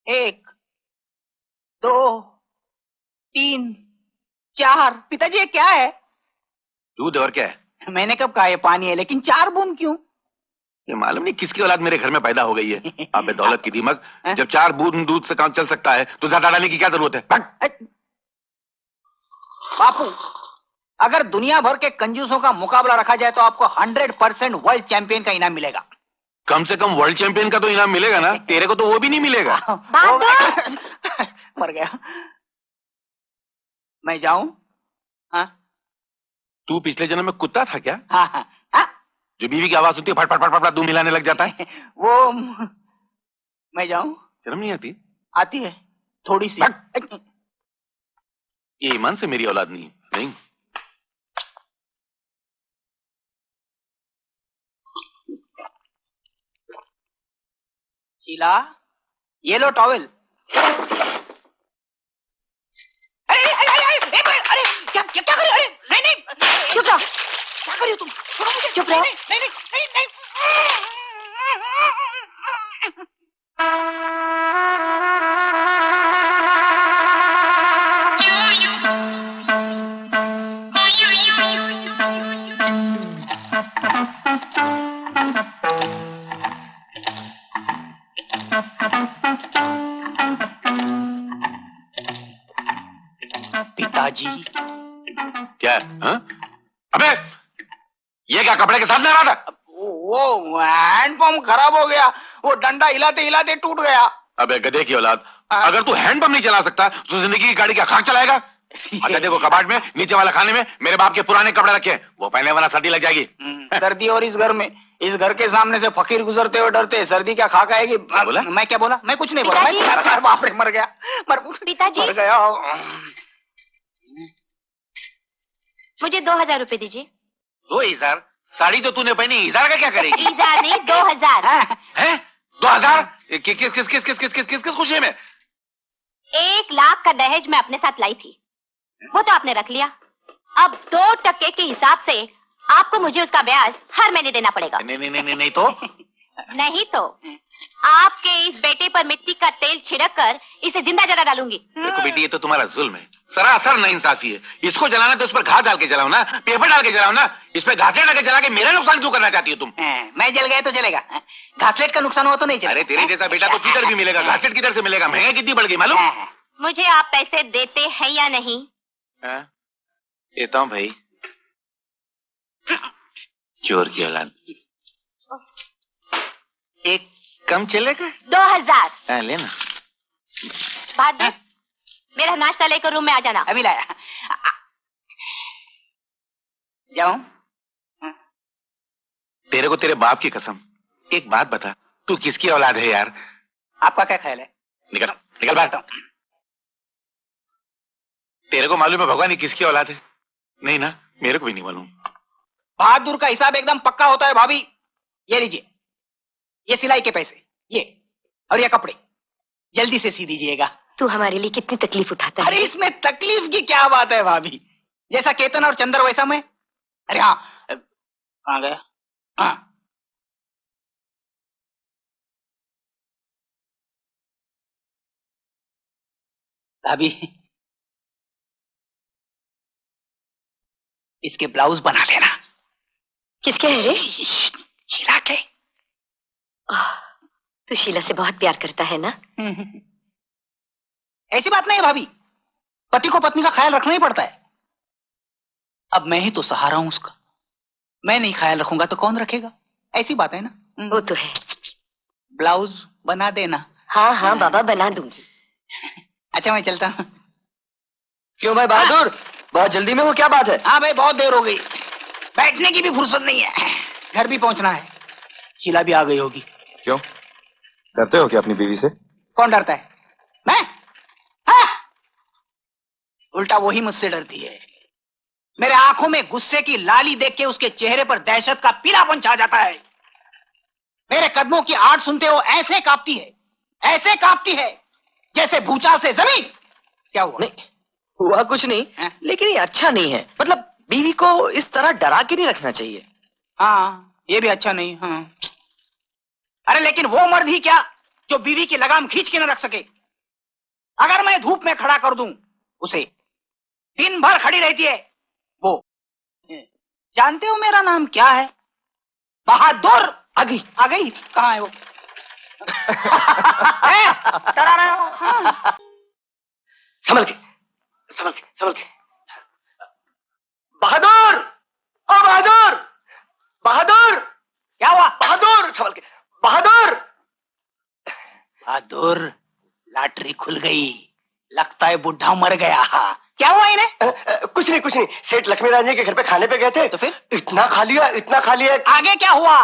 एक, दो, तीन, चार। पिताजी ये क्या है? दूध। और क्या है? मैंने कब कहा ये पानी है, लेकिन 4 बूंद क्यों? ये मालूम नहीं किसकी औलाद मेरे घर में पैदा हो गई है। अबे दौलत की दीमक, जब 4 बूंद दूध से काम चल सकता है तो ज्यादा डालने की क्या जरूरत है? बापू, अगर दुनिया भर के कंजूसों का मुकाबला रखा जाए तो आपको 100% वर्ल्ड चैंपियन का इनाम मिलेगा। कम से कम वर्ल्ड चैंपियन का तो इनाम मिलेगा ना। तेरे को तो वो भी नहीं मिलेगा। मर गया। मैं जाऊं? हाँ? तू पिछले जन्म में कुत्ता था क्या? हाँ हाँ हाँ? जो बीवी की आवाज सुनती है फट फट फट फट दूध मिलाने लग जाता है। वो मैं जाऊं? शर्म नहीं आती? आती है थोड़ी सी। ये ईमान से मेरी औलाद नहीं। नहीं। शीला, ये लो टॉवेल। अरे क्या क्या कर रहे हो? अरे नहीं नहीं, चुप रहो। क्या कर रही हो तुम? चुप रहो। नहीं नहीं नहीं नहीं। पिताजी। क्या? हाँ? अबे ये क्या कपड़े के साथ में आ रहा था? वो हैंडपंप खराब हो गया, वो डंडा हिलाते हिलाते टूट गया। अबे गधे की औलाद, अगर तू हैंडपंप नहीं चला सकता तो जिंदगी की गाड़ी क्या खाक चलाएगा? अच्छा देखो, कबाड़ में नीचे वाला खाने में मेरे बाप के पुराने कपड़े रखे हैं, वो पहनने वाला सर्दी लग जाएगी। सर्दी, और इस घर में, इस घर के सामने से फकीर गुजरते हुए डरते हैं, सर्दी क्या खाक आएगी? बोला? मैं क्या बोला? मैं कुछ नहीं बोला। बाप रे, मर गया। पिताजी, मर गया। मुझे 2000 रुपए दीजिए। 2000? साड़ी तो तूने पहनी, 1000 का क्या करेगी? 1000 नहीं, 2000 है? 2000? किस खुशी में? 1 लाख का दहेज मैं अपने साथ लाई थी, वो तो आपने रख लिया। अब 2% के हिसाब से आपको मुझे उसका ब्याज हर महीने देना पड़ेगा। नहीं तो? नहीं तो आपके इस बेटे पर मिट्टी का तेल छिड़क कर इसे जिंदा जला डालूंगी। देखो बेटी, ये तो तुम्हारा जुल्म है, सरासर नाइंसाफी है। इसको जलाना तो उस पर घास डाल के जलाओ ना, पेपर डाल के जलाओ ना। इस पे घासलेट डाल के जला के मेरा नुकसान क्यों करना चाहती हो तुम? मैं जल गया तो चलेगा, घासलेट का नुकसान हुआ तो नहीं चलेगा। अरे तेरे जैसा बेटा तो किधर भी मिलेगा, घासलेट किधर से मिलेगा? महंगाई कितनी बढ़ गई मालूम? मुझे आप पैसे देते हैं या नहीं? देता हूँ भाई। चोर की औलाद। एक कम चलेगा? 2000 लेना। बहादुर, मेरा नाश्ता लेकर रूम में आ जाना। अभी लाया। जाऊं? तेरे को तेरे बाप की कसम एक बात बता, तू किसकी औलाद है यार? आपका क्या ख्याल है? निकल निकल बाहर। तेरे को मालूम है भगवान ये किसकी औलाद है? नहीं ना, मेरे को भी नहीं मालूम। बहादुर का हिसाब एकदम पक्का होता है भाभी। ये लीजिए, ये सिलाई के पैसे, ये और ये कपड़े, जल्दी से सी दीजिएगा। तू हमारे लिए कितनी तकलीफ उठाता है। अरे इसमें तकलीफ की क्या बात है भाभी? जैसा केतन और चंद्र वैसा मैं। अरे हाँ, कहाँ गया? हाँ, भाभी इसके ब्लाउज बना लेना। किसके हैं रे? शीला के। तू शीला से बहुत प्यार करता है ना? ऐसी बात नहीं है भाभी, पति को पत्नी का ख्याल रखना ही पड़ता है। अब मैं ही तो सहारा हूं उसका, मैं नहीं ख्याल रखूंगा तो कौन रखेगा? ऐसी बात है ना। वो तो है। ब्लाउज बना देना। हाँ हाँ बाबा, बना दूंगी। अच्छा मैं चलता हूँ। क्यों भाई बहादुर, बहुत जल्दी में हो, क्या बात है? हाँ भाई, बहुत देर हो गई, बैठने की भी फुर्सत नहीं है, घर भी पहुंचना है। शीला भी आ गई होगी। क्यों, डरते हो क्या अपनी बीवी से? कौन डरता है? मैं? हाँ? उल्टा वही मुझसे डरती है। मेरे आंखों में गुस्से की लाली देख के उसके चेहरे पर दहशत का पीलापन छा जाता है। मेरे कदमों की आवाज सुनते हो ऐसे कांपती है, ऐसे कांपती है जैसे भूचाल से जमीन। क्या हुआ? नहीं हुआ कुछ नहीं है? लेकिन ये अच्छा नहीं है। मतलब बीवी को इस तरह डरा के नहीं रखना चाहिए। हाँ, ये भी अच्छा नहीं। हाँ, अरे लेकिन वो मर्द ही क्या जो बीवी की लगाम खींच के न रख सके, अगर मैं धूप में खड़ा कर दूं उसे, दिन भर खड़ी रहती है वो। जानते हो मेरा नाम क्या है? बहादुर। आ गई। आ गई? कहाँ है वो? डरा रहे हो? हाँ। संभल के, संभल के, संभल के। बहादुर, ओ बहादुर, बहादुर। क्या हुआ? बहादुर, संभल के। बहादुर, बहादुर, लॉटरी खुल गई। लगता है बुढ़ा मर गया। क्या हुआ इन्हें? कुछ नहीं, कुछ नहीं। सेठ लक्ष्मीनारायण जी के घर पे खाने पे गए थे, तो फिर इतना खा लिया, इतना खा लिया। आगे क्या हुआ?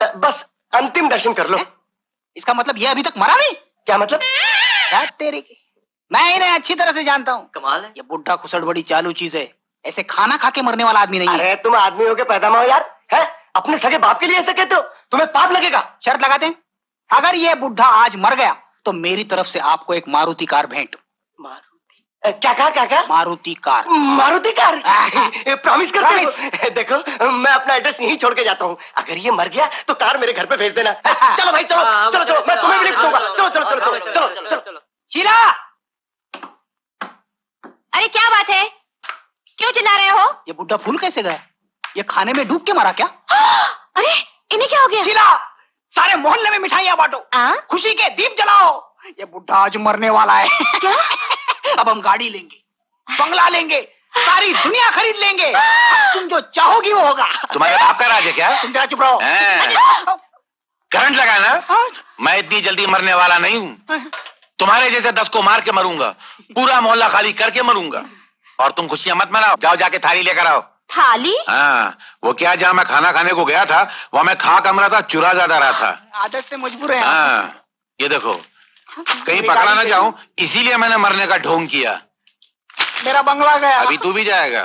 बस अंतिम दर्शन कर लो। इसका मतलब ये अभी तक मरा नहीं? क्या मतलब? यार तेरे की, मैं इन्हें अच्छी तरह से जानता हूँ। कमाल है। ये बुढ़ा खुसड़ बड़ी चालू चीज है। ऐसे खाना खा के मरने वाला आदमी नहीं है। अरे तुम आदमी हो के पैदा हो यार, है? अपने सगे बाप के लिए ऐसे कहते हो? तुम्हें पाप लगेगा। शर्त लगाते हैं, अगर ये बुढ़ा आज मर गया तो मेरी तरफ से आपको एक मारुति कार भेंट। मारुति? क्या कहा, क्या कहा? Maruti car. Maruti car? Promise करते हो? देखो मैं अपना एड्रेस यहीं छोड़ के जाता हूँ। अगर ये मर गया तो कार मेरे घर पे भेज देना। चलो भाई, चलो चलो चलो, मैं तुम्हें भी लिफ्ट दूंगा। चलो चलो चलो चलो चलो चलो चलो। शीला, अरे क्या बात है, क्यों चिल्ला रहे हो? ये बुढ़ा फूल कैसे गया? ये खाने में डूब के मरा क्या? अरे इन्हें क्या हो गया? शीला, सारे मोहल्ले में मिठाइयाँ बांटो, खुशी के दीप जलाओ। ये बुढ़ा आज मरने वाला है। क्या? अब हम गाड़ी लेंगे, बंगला लेंगे, सारी दुनिया खरीद लेंगे। अब तुम जो चाहोगी वो होगा। तुम्हारे बाप का राज है क्या? तुम जरा चुप रहो। करंट लगा ना? मैं इतनी जल्दी मरने वाला नहीं हूँ। तुम्हारे जैसे 10 को मार के मरूंगा, पूरा मोहल्ला खाली करके मरूंगा। और तुम खुशियां मत मनाओ, जाओ जाके थाली लेकर आओ। थाली? हाँ, वो क्या, जहाँ मैं खाना खाने को गया था वहाँ मैं खा कम रहा था, चुरा ज्यादा रहा था। आदत से मजबूर है। हाँ, ये देखो, कहीं पकड़ा ना जाऊं, इसीलिए मैंने मरने का ढोंग किया। मेरा बंगला गया। अभी तू भी जाएगा।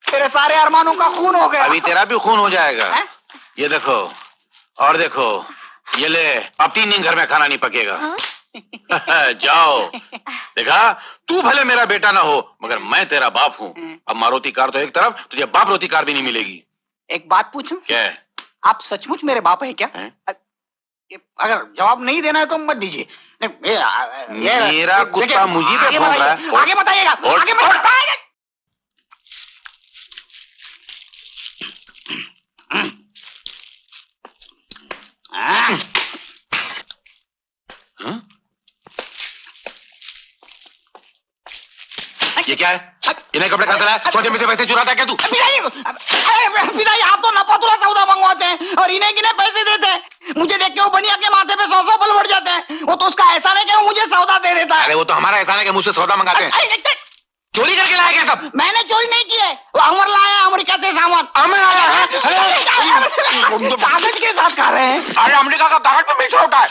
तेरे सारे अरमानों का खून हो गया। अभी तेरा भी खून हो जाएगा। ये देखो, और देखो, ये ले, अब 3 दिन घर में खाना नहीं पकेगा। जाओ। देखा, तू भले मेरा बेटा ना हो मगर मैं तेरा बाप हूँ। अब मारुति कार तो एक तरफ, तुझे बाप रोती कार भी नहीं मिलेगी। एक बात पूछूं? क्या? आप सचमुच मेरे बाप हैं क्या? अगर जवाब नहीं देना है तो मत दीजिए। मेरा कुत्ता मुझे पे भौंक रहा है। आगे बताइएगा, आगे बताइएगा। ये क्या है? इन्हें कपड़े कहाँ से लाया? सोचे में से पैसे चुराता है क्या तू? पिताजी, आप तो नपतुला सौदा मंगवाते हैं और इन्हें किन्हें पैसे देते हैं। मुझे देख के वो बनिया के माथे पे 100 पल बढ़ जाते हैं। वो तो उसका एहसान है कि वो मुझे सौदा दे देता है। अरे वो तो हमारा एहसान है कि मुझसे सौदा मंगाते हैं। चोरी करके लाया क्या सब? मैंने चोरी नहीं की है, वो अमर लाया अमेरिका से सामान। अमर आया है? कागज के साथ खा रहे हैं। अरे अमेरिका का कागज पे मीठा होता है।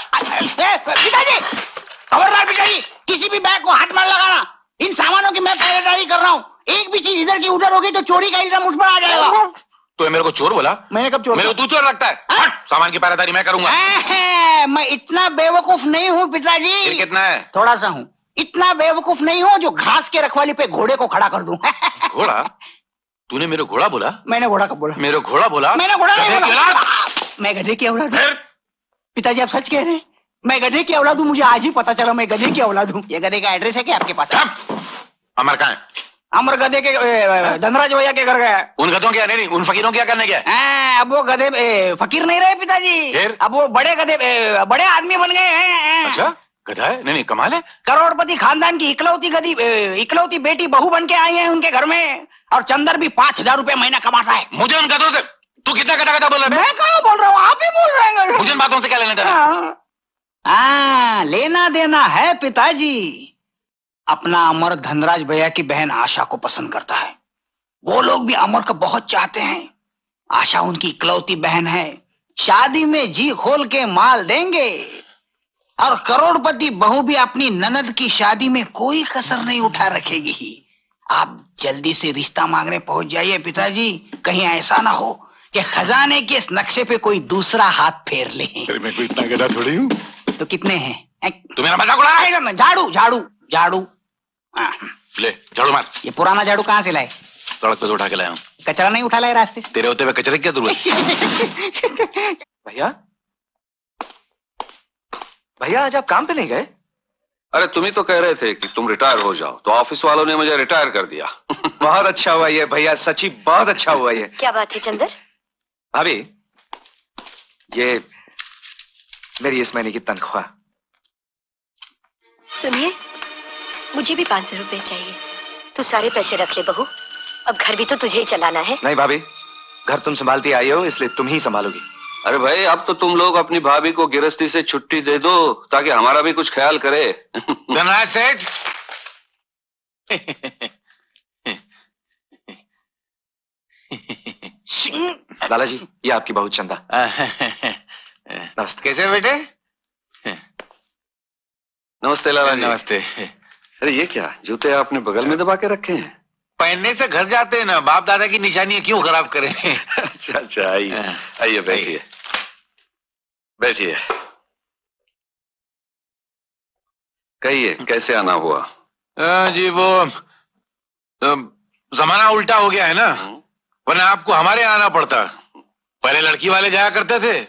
पिताजी खबरदार, पिताजी किसी भी बैग को हाथ में लगाना। इन सामानों की मैं पहरेदारी कर रहा हूँ। एक भी चीज इधर की उधर होगी तो चोरी का इल्जाम मुझ पर आ जाएगा। तो मेरे को चोर बोला? मैंने कब चोर? मेरे को तू चोर लगता है। हट, सामान की पहरेदारी मैं करूंगा। मैं इतना बेवकूफ नहीं हूँ पिताजी। फिर कितना है? थोड़ा सा हूँ। इतना बेवकूफ नहीं हूँ जो घास के रखवाली पे घोड़े को खड़ा कर दूं। घोड़ा? तूने मेरे घोड़ा बोला? मैंने घोड़ा कब बोला? मेरे घोड़ा बोला? मैंने घोड़ा नहीं बोला। मैं गधे की औलाद हूँ। पिताजी आप सच कह रहे हैं? मैं गधे की औलाद हूँ? मुझे आज ही पता चला मैं गधे की औलाद हूँ। ये गधे का एड्रेस है क्या आपके पास? अमर कहाँ है? अमर गधे के धनराज भैया के घर गया। उन गधों क्या? नहीं, उन फकीरों क्या करने गया? अब वो गधे फकीर नहीं रहे पिताजी। फिर? अब वो बड़े गधे बड़े आदमी बन गए हैं। अच्छा, गधा है? नहीं, कमाल है। करोड़पति खानदान की इकलौती बेटी बहू बन के आई है उनके घर में। और चंदर भी 5000 रुपए महीना कमाता है। मुझे उन गधों से तू कितना गधा गधा बोल रहा है? मैं कहाँ बोल रहा हूँ, आप ही बोल रहे हैं। मुझे इन बातों से क्या लेना देना? लेना देना है पिताजी। अपना अमर धनराज भैया की बहन आशा को पसंद करता है। वो लोग भी अमर को बहुत चाहते हैं। आशा उनकी इकलौती बहन है। शादी में जी खोल के माल देंगे। और करोड़पति बहू भी अपनी ननद की शादी में कोई कसर नहीं उठा रखेगी। आप जल्दी से रिश्ता मांगने पहुंच जाइए पिताजी। कहीं ऐसा ना हो कि खजाने के इस नक्शे पे कोई दूसरा हाथ फेर ले। मैं कोई इतना गधा थोड़ी हूँ। तो कितने हैं? तू मेरा मजाक उड़ा रहा है? झाड़ू झाड़ू झाड़ू। ले झाड़ू मार। ये पुराना झाड़ू कहाँ से लाए? सड़क पे से उठा के लाया हूँ। कचरा नहीं उठा लाए रास्ते से? तेरे होते हुए कचरे की क्या जरूरत? भैया, भैया आज आप काम पे नहीं गए? अरे तुम ही तो कह रहे थे कि तुम रिटायर हो जाओ, तो ऑफिस वालों ने मुझे रिटायर कर दिया। बहुत अच्छा हुआ ये भैया, सच्ची बहुत अच्छा हुआ ये। क्या बात है चंदर? भाभी, ये मेरी इस महीने की तनख्वाह। सुनिए, मुझे भी 500 रुपए चाहिए। तू सारे पैसे रख ले बहू, अब घर भी तो तुझे ही चलाना है। नहीं भाभी, घर तुम संभालती आई हो इसलिए तुम ही संभालोगी। अरे भाई, अब तो तुम लोग अपनी भाभी को गिरस्ती से छुट्टी दे दो ताकि हमारा भी कुछ ख्याल करे। धनराज सेठ। लाला जी, ये आपकी बहू चंदा। नमस्ते। कैसे बेटे? नमस्ते लाला जी। नमस्ते। अरे ये क्या, जूते आपने बगल में दबा के रखे हैं? पहनने से घर जाते हैं ना, बाप दादा की निशानी क्यों खराब करें। अच्छा अच्छा, आइए आइए, बैठिए बैठिए। कहिए, कैसे आना हुआ? जी वो जमाना उल्टा हो गया है ना, वरना आपको हमारे यहाँ आना पड़ता। पहले लड़की वाले जाया करते थे,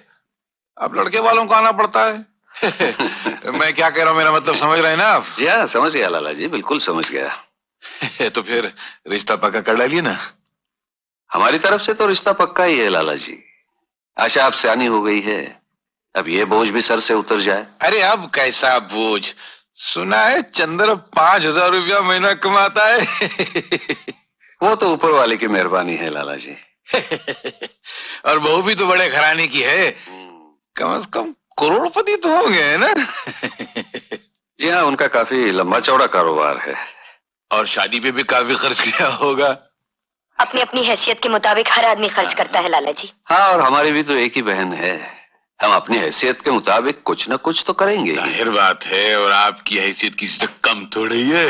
अब लड़के वालों को आना पड़ता है। मैं क्या कह रहा हूँ, मेरा मतलब समझ रहे हैं ना आप? जी हाँ, समझ गया लाला जी, बिल्कुल समझ गया। तो फिर रिश्ता पक्का कर डालिए ना। हमारी तरफ से तो रिश्ता पक्का ही है लाला जी। आशा आप सियानी हो गई है, अब ये बोझ भी सर से उतर जाए। अरे अब कैसा बोझ? सुना है चंद्र 5,000 रुपया महीना कमाता है। वो तो ऊपर वाले की मेहरबानी है लाला जी। और बहू भी तो बड़े घराने की है, कम से कम करोड़पति तो होंगे, है ना? जी हाँ, उनका काफी लंबा चौड़ा कारोबार है। और शादी पे भी काफी खर्च किया होगा। अपनी अपनी हैसियत के मुताबिक हर आदमी खर्च करता है लाला जी। हाँ, और हमारी भी तो एक ही बहन है, हम अपनी हैसियत के मुताबिक कुछ न कुछ तो करेंगे। जाहिर बात है, और आपकी हैसियत किसी से कम थोड़ी है।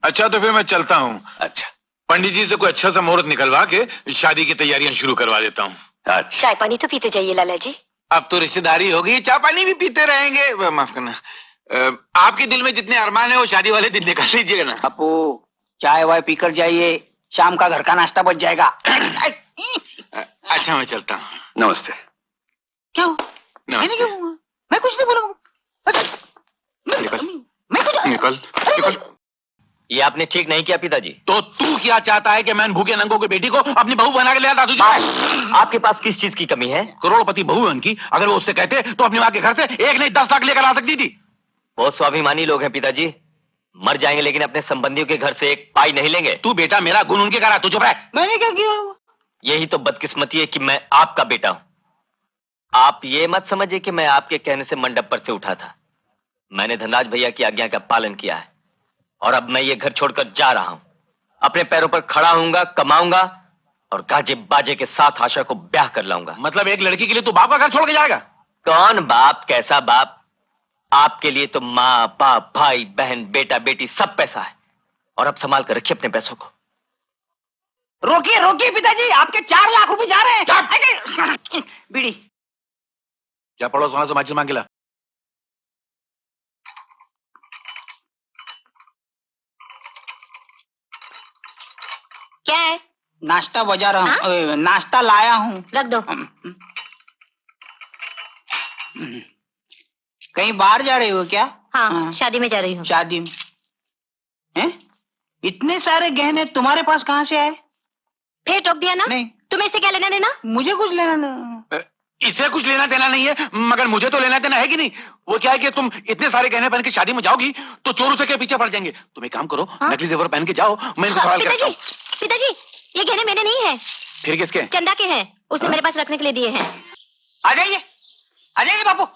अच्छा, तो फिर मैं चलता हूँ। अच्छा, पंडित जी से कोई अच्छा सा मुहूर्त निकलवा के शादी की तैयारियां शुरू करवा देता हूँ। अच्छा। चाय पानी तो पीते जाइए लाला जी। अब तो रिश्तेदारी हो गई, चाय पानी भी पीते रहेंगे। माफ करना, आपके दिल में जितने अरमान है वो शादी वाले दिन निकाल लीजिएगा ना। अपू, चाय वाय पीकर जाइए, शाम का घर का नाश्ता बच जाएगा। अच्छा, मैं चलता हूँ। नमस्ते। क्या हुआ? मैंने क्यों हुआ? मैं कुछ नहीं बोला। निकल निकल। ये आपने ठीक नहीं किया पिताजी। तो तू क्या चाहता है कि मैं भूखे नंगों की बेटी को अपनी बहू बना के ले आता तुझे? आपके पास किस चीज की कमी है? करोड़पति बहू है उनकी, अगर वो उससे कहते तो अपनी माँ के घर से 1 नहीं 10 लाख लेकर आ सकती थी। बहुत स्वाभिमानी लोग हैं पिताजी, मर जाएंगे लेकिन अपने संबंधियों के घर से एक पाई नहीं लेंगे। तू बेटा मेरा गुण उनके करा, तू चुप रह। मैंने क्या किया? यही तो बदकिस्मती है कि मैं आपका बेटा हूं। आप ये मत समझिए कि मैं आपके कहने से मंडप पर से उठा था। मैंने धनराज भैया की आज्ञा का पालन किया है और अब मैं ये घर छोड़कर जा रहा हूं। अपने पैरों पर खड़ा होऊंगा, कमाऊंगा और गाजे बाजे के साथ आशा को ब्याह कर लाऊंगा। मतलब एक लड़की के लिए तू बाप का घर छोड़ के जाएगा? कौन बाप, कैसा बाप? आपके लिए तो माँ बाप, भाई बहन, बेटा बेटी सब पैसा है। और अब संभाल कर रखिए अपने पैसों को। रोकिए रोकिए पिताजी, आपके 4 लाख रुपए जा रहे हैं। बीड़ी। क्या पड़ोस वहां से माचिस मांग के ला। क्या है? नाश्ता बजा रहा हूँ, नाश्ता लाया हूँ। रख दो। कहीं बाहर जा रही हो क्या? हाँ, शादी में जा रही हूँ। शादी में? हैं? इतने सारे गहने तुम्हारे पास कहाँ से आए? फिर टोक दिया ना? नहीं। तुम्हें इससे क्या लेना देना? मुझे कुछ लेना नहीं। इसे कुछ लेना देना नहीं है, मगर मुझे तो लेना देना है कि नहीं। वो क्या है कि तुम इतने सारे गहने पहन के शादी में जाओगी तो चोरों से क्या पीछे पड़ जाएंगे। तुम एक काम करो, नकली जेवर पहन के जाओ, मैं इनको सवाल करता हूँ। पिताजी, ये गहने मेरे नहीं है। फिर किसके? चंदा के हैं, उसने मेरे पास रखने के लिए दिए हैं। आ जाइए बापू,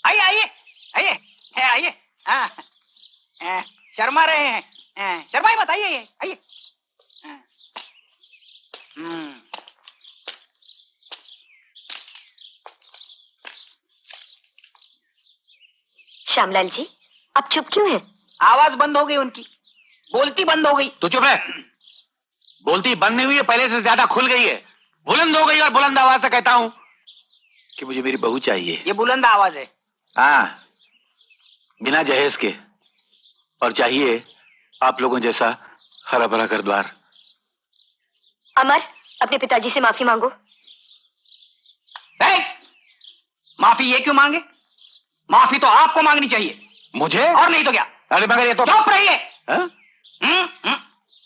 आइए आइए आइए आइए। हाँ, शर्मा रहे हैं, शर्माई मत, आइए आइए। श्यामलाल जी, अब चुप क्यों है? आवाज बंद हो गई उनकी, बोलती बंद हो गई। तो चुप रह। बोलती बंद नहीं हुई है, पहले से ज्यादा खुल गई है, बुलंद हो गई। और बुलंद आवाज से कहता हूँ कि मुझे मेरी बहू चाहिए। ये बुलंद आवाज है। हाँ, बिना जहेज के, और चाहिए आप लोगों जैसा हरा भरा घर द्वार। अमर, अपने पिताजी से माफी मांगो। माफी ये क्यों मांगे? माफी तो आपको मांगनी चाहिए। मुझे? और नहीं तो क्या? अरे मगर ये तो चुप रहिए। हाँ?